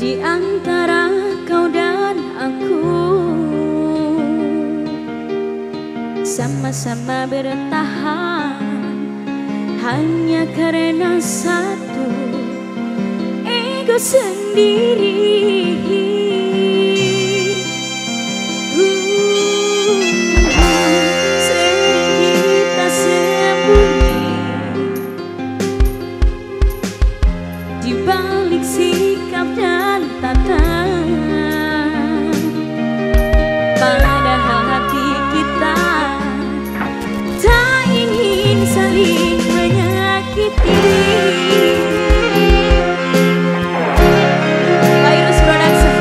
di antara kau dan aku, sama-sama bertahan hanya karena satu ego sendiri. Di balik sikap dan tata, padahal hati kita tak ingin saling menyakiti. Virus Production.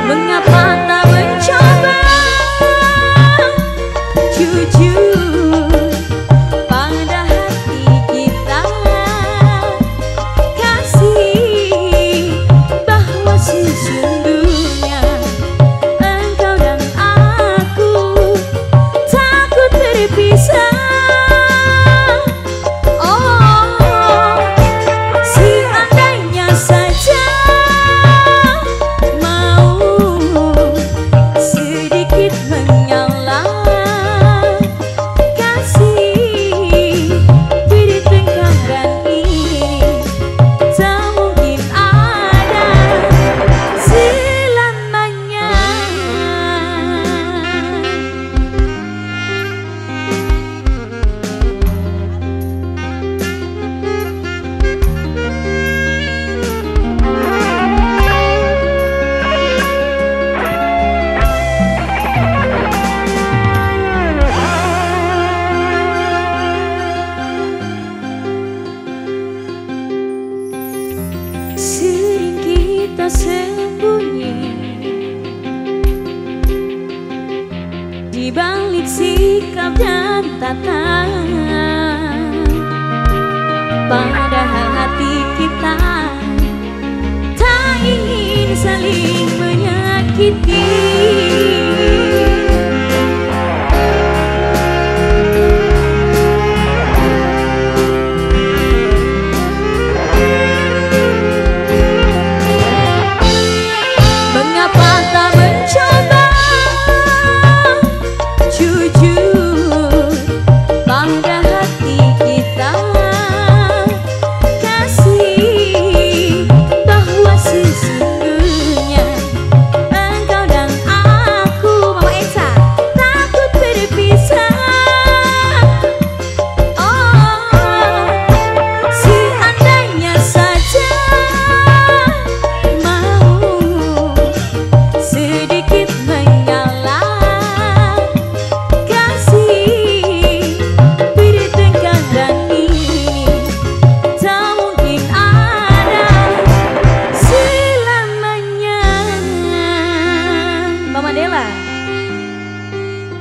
Mengapa tak mencoba jujur pada hati kita, kasih bahwa sesungguhnya engkau dan aku takut terpisah. Oh, seandainya saja mau sedikit mengalah, sering kita sembunyi di balik sikap dan tata, padahal hati kita tak ingin saling menyakiti.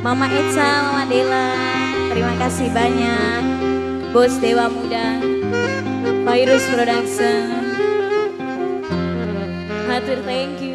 Mama Eca, Mama Dela, terima kasih banyak. Bos Dewa Muda, Virus Production, hatur thank you.